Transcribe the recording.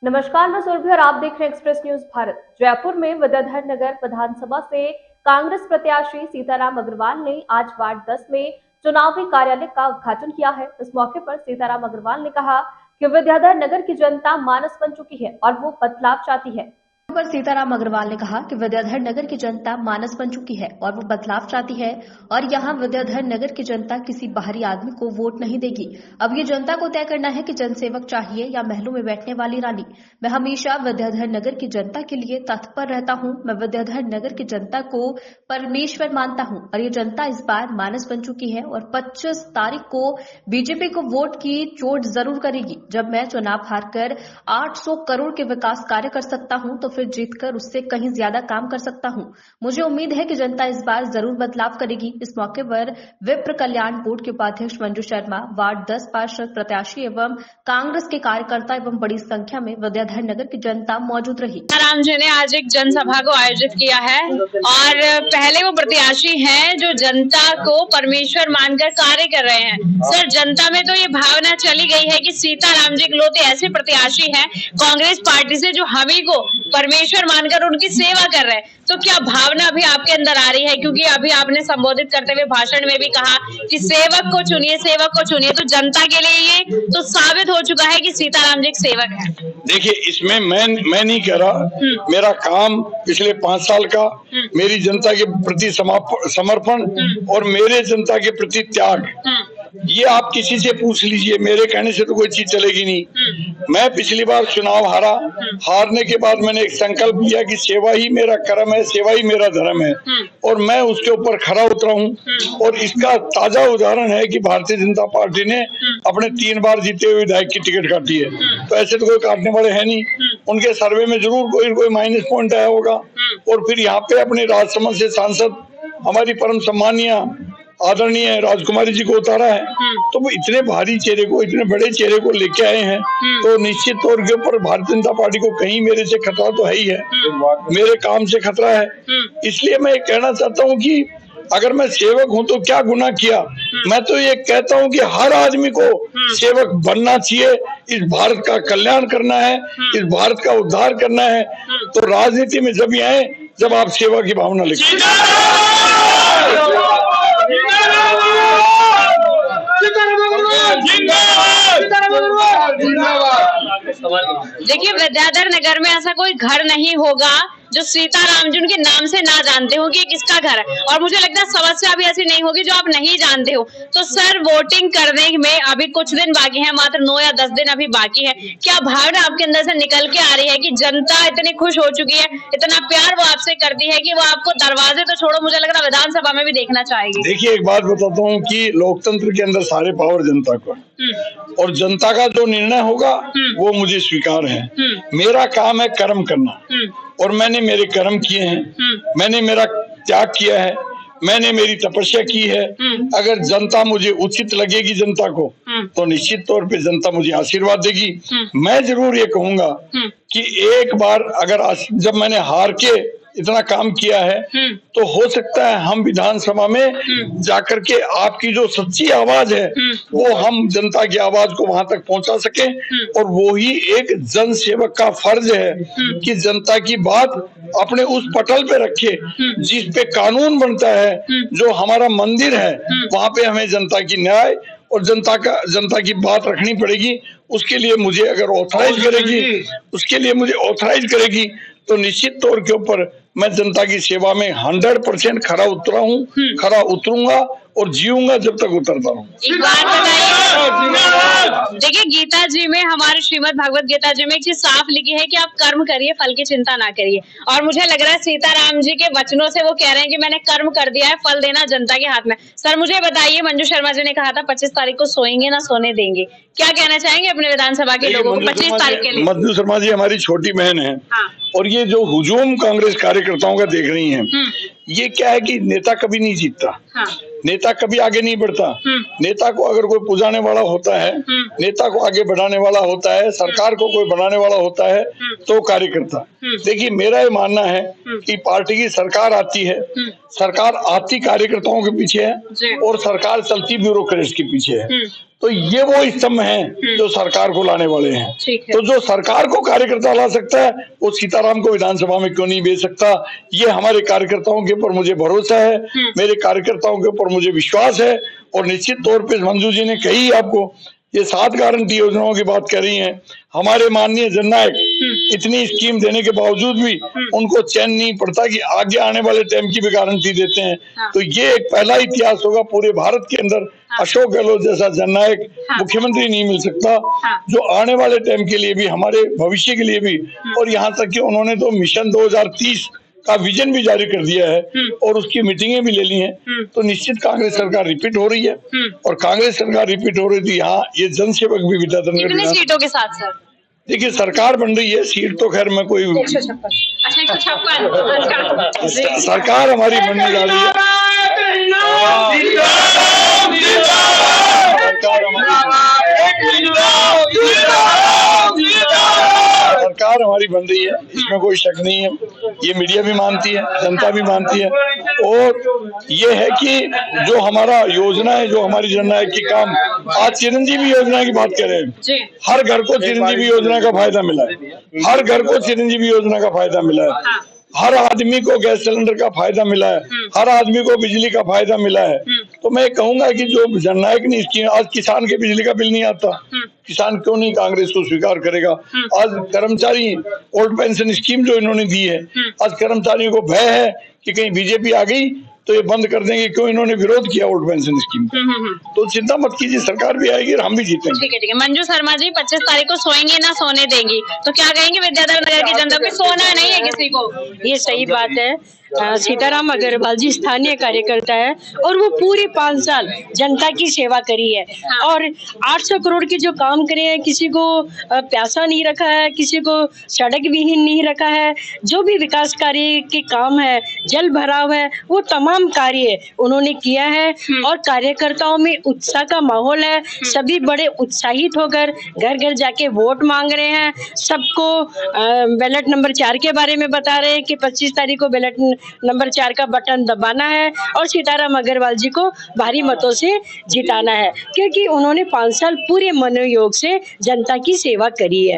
नमस्कार, मैं सुरभि और आप देख रहे हैं एक्सप्रेस न्यूज भारत। जयपुर में विद्याधर नगर विधानसभा से कांग्रेस प्रत्याशी सीताराम अग्रवाल ने आज वार्ड 10 में चुनावी कार्यालय का उद्घाटन किया है। इस मौके पर सीताराम अग्रवाल ने कहा कि विद्याधर नगर की जनता मानस बन चुकी है और वो बदलाव चाहती है। पर सीताराम अग्रवाल ने कहा कि विद्याधर नगर की जनता मानस बन चुकी है और वो बदलाव चाहती है और यहाँ विद्याधर नगर की जनता किसी बाहरी आदमी को वोट नहीं देगी। अब ये जनता को तय करना है कि जनसेवक चाहिए या महलों में बैठने वाली रानी। मैं हमेशा विद्याधर नगर की जनता के लिए तत्पर रहता हूँ। मैं विद्याधर नगर की जनता को परमेश्वर मानता हूँ और ये जनता इस बार मानस बन चुकी है और 25 तारीख को बीजेपी को वोट की चोट जरूर करेगी। जब मैं चुनाव हारकर 800 करोड़ के विकास कार्य कर सकता हूँ तो फिर जीतकर उससे कहीं ज्यादा काम कर सकता हूं। मुझे उम्मीद है कि जनता इस बार जरूर बदलाव करेगी। इस मौके पर विप्र कल्याण बोर्ड के उपाध्यक्ष मंजू शर्मा, वार्ड 10 पार्षद प्रत्याशी एवं कांग्रेस के कार्यकर्ता एवं बड़ी संख्या में विद्याधर नगर की जनता मौजूद रही। सीताराम जी ने आज एक जनसभा को आयोजित किया है और पहले वो प्रत्याशी हैं जो जनता को परमेश्वर मानकर कार्य कर रहे हैं। सर, जनता में तो ये भावना चली गई है कि सीताराम जी इकलौते ऐसे प्रत्याशी हैं कांग्रेस पार्टी से जो हम ही को परमेश्वर मानकर उनकी सेवा कर रहे हैं। तो क्या भावना अभी आपके अंदर आ रही है? क्योंकि अभी आपने संबोधित करते हुए भाषण में भी कहा कि सेवक को चुनिए, सेवक को चुनिए। तो जनता के लिए ये तो साबित हो चुका है कि सीताराम जी एक सेवक है। देखिए, इसमें मैं नहीं कह रहा। मेरा काम पिछले 5 साल का मेरी जनता के प्रति समर्पण और मेरे जनता के प्रति त्याग, ये आप किसी से पूछ लीजिए। मेरे कहने से तो कोई चीज चलेगी नहीं। मैं पिछली बार चुनाव हारा, हारने के बाद मैंने एक संकल्प किया कि सेवा ही मेरा कर्म है, सेवा ही मेरा धर्म है और मैं उसके ऊपर खरा उतरा हूँ। और इसका ताजा उदाहरण है कि भारतीय जनता पार्टी ने अपने 3 बार जीते हुए विधायक की टिकट काटी है। तो ऐसे तो कोई काटने वाले है नहीं। उनके सर्वे में जरूर कोई माइनस पॉइंट आया होगा। और फिर यहाँ पे अपने राजसमंद से सांसद हमारी परम सम्मानीय आदरणीय राजकुमारी जी को उतारा है। तो वो इतने भारी चेहरे को, इतने बड़े चेहरे को लेके आए हैं, तो निश्चित तौर के ऊपर भारतीय जनता पार्टी को कहीं मेरे से खतरा तो है ही है, मेरे काम से खतरा है। इसलिए मैं कहना चाहता हूँ कि अगर मैं सेवक हूँ तो क्या गुनाह किया। मैं तो ये कहता हूँ कि हर आदमी को सेवक बनना चाहिए। इस भारत का कल्याण करना है, इस भारत का उद्धार करना है। तो राजनीति में जब आए जब आप सेवा की भावना लिखें। देखिए, विद्याधर नगर में ऐसा कोई घर नहीं होगा जो सीताराम जी उनके नाम से ना जानते हो कि किसका घर है। और मुझे लगता है समस्या भी ऐसी नहीं होगी जो आप नहीं जानते हो। तो सर, वोटिंग करने में अभी कुछ दिन बाकी है, मात्र 9 या 10 दिन अभी बाकी है। क्या भावना आपके अंदर से निकल के आ रही है कि जनता इतनी खुश हो चुकी है, इतना प्यार वो आपसे करती है कि वो आपको दरवाजे तो छोड़ो, मुझे लग रहा है विधानसभा में भी देखना चाहेगी? देखिए, एक बात बताता हूँ कि लोकतंत्र के अंदर सारे पावर जनता को और जनता का जो निर्णय होगा वो मुझे स्वीकार है। मेरा काम है कर्म करना और मैंने मेरे कर्म किए हैं, मैंने मेरा त्याग किया है, मैंने मेरी तपस्या की है। अगर जनता मुझे उचित लगेगी जनता को तो निश्चित तौर पे जनता मुझे आशीर्वाद देगी। मैं जरूर ये कहूंगा कि एक बार अगर जब मैंने हार के इतना काम किया है तो हो सकता है हम विधानसभा में जाकर के आपकी जो सच्ची आवाज है वो हम जनता की आवाज को वहां तक पहुंचा सके। और वो ही एक जन सेवक का फर्ज है कि जनता की बात अपने उस पटल पे रखे जिस पे कानून बनता है। जो हमारा मंदिर है वहां पे हमें जनता की न्याय और जनता की बात रखनी पड़ेगी। उसके लिए मुझे अगर ऑथराइज करेगी तो निश्चित तौर के ऊपर मैं जनता की सेवा में 100% खरा उतरा हूँ, खरा उतरूंगा और जीऊंगा जब तक उतरता हूँ। एक बात बताइए, देखिए गीता जी में, हमारे श्रीमद् भागवत गीता जी में एक चीज साफ लिखी है कि आप कर्म करिए, फल की चिंता ना करिए। और मुझे लग रहा है सीताराम जी के वचनों से वो कह रहे हैं कि मैंने कर्म कर दिया है, फल देना जनता के हाथ में। सर, मुझे बताइए, मंजू शर्मा जी ने कहा था 25 तारीख को सोएंगे ना सोने देंगे, क्या कहना चाहेंगे अपने विधानसभा के लोगों को 25 तारीख के लिए? मंजू शर्मा जी हमारी छोटी बहन है। और ये जो हुजूम कांग्रेस कार्यकर्ताओं का देख रही हैं, ये क्या है कि नेता कभी नहीं जीतता, नेता कभी आगे नहीं बढ़ता। नेता को अगर कोई पुजाने वाला होता है, नेता को आगे बढ़ाने वाला होता है, सरकार को कोई बनाने वाला होता है तो कार्यकर्ता। देखिए, मेरा ये मानना है कि पार्टी की सरकार आती है, सरकार आती कार्यकर्ताओं के पीछे है और सरकार चलती ब्यूरोक्रेट्स के पीछे है। तो ये वो स्तंभ हैं जो सरकार को लाने वाले हैं। ठीक है। तो जो सरकार को कार्यकर्ता ला सकता है वो सीताराम को विधानसभा में क्यों नहीं भेज सकता? ये हमारे कार्यकर्ताओं के ऊपर मुझे भरोसा है, मेरे कार्यकर्ताओं के ऊपर मुझे विश्वास है। और निश्चित तौर पे मंजू जी ने कही आपको ये 7 गारंटी योजनाओं की बात कर रही हैं। हमारे माननीय जननायक इतनी स्कीम देने के बावजूद भी उनको चैन नहीं पड़ता कि आगे आने वाले टाइम की भी गारंटी देते हैं। तो ये एक पहला इतिहास होगा पूरे भारत के अंदर, अशोक गहलोत जैसा जननायक मुख्यमंत्री नहीं मिल सकता जो आने वाले टाइम के लिए भी, हमारे भविष्य के लिए भी, और यहाँ तक कि उन्होंने तो मिशन 2030 का विजन भी जारी कर दिया है और उसकी मीटिंगें भी ले ली हैं। तो निश्चित कांग्रेस सरकार रिपीट हो रही है और कांग्रेस सरकार रिपीट हो रही थी। यहाँ ये जनसेवक भी विद्याधर कितनी सीटों के साथ सर? देखिए सरकार बन रही है, सीट तो खैर मैं कोई 156 सरकार हमारी बनने जा रही है। सरकार हमारी बन रही है, इसमें कोई शक नहीं है। ये मीडिया भी मानती है, जनता भी मानती है। और ये है कि जो हमारा योजना है, जो हमारी जननायक की काम, आज चिरंजीवी योजना की बात कर रहे हैं, हर घर को चिरंजीवी योजना का फायदा मिला है, हर घर को चिरंजीवी योजना का फायदा मिला है, हर आदमी को गैस सिलेंडर का फायदा मिला है, हर आदमी को बिजली का फायदा मिला है। तो मैं कहूंगा कि जो जननायक ने इसकी, आज किसान के बिजली का बिल नहीं आता, किसान क्यों नहीं कांग्रेस को स्वीकार करेगा? आज कर्मचारी ओल्ड पेंशन स्कीम जो इन्होंने दी है, आज कर्मचारियों को भय है कि कहीं बीजेपी आ गई तो ये बंद कर देंगे, क्यों इन्होंने विरोध किया ओल्ड पेंशन स्कीम। तो चिंता मत कीजिए, सरकार भी आएगी और हम भी जीतेंगे। ठीक है। मंजू शर्मा जी 25 तारीख को सोएंगे ना सोने देंगी, तो क्या कहेंगे विद्याधर नगर की जनता पे? सोना नहीं है किसी को। ये सही बात है। सीताराम अग्रवाल जी स्थानीय कार्यकर्ता है और वो पूरे 5 साल जनता की सेवा करी है और 800 करोड़ के जो काम करे हैं, किसी को प्यासा नहीं रखा है, किसी को सड़क विहीन नहीं रखा है। जो भी विकास कार्य के काम है, जल भराव है, वो तमाम कार्य उन्होंने किया है और कार्यकर्ताओं में उत्साह का माहौल है। सभी बड़े उत्साहित होकर घर घर जाके वोट मांग रहे हैं। सबको बैलेट नंबर 4 के बारे में बता रहे हैं कि 25 तारीख को बैलेट नंबर 4 का बटन दबाना है और सीताराम अग्रवाल जी को भारी मतों से जिताना है, क्योंकि उन्होंने 5 साल पूरे मनोयोग से जनता की सेवा करी है।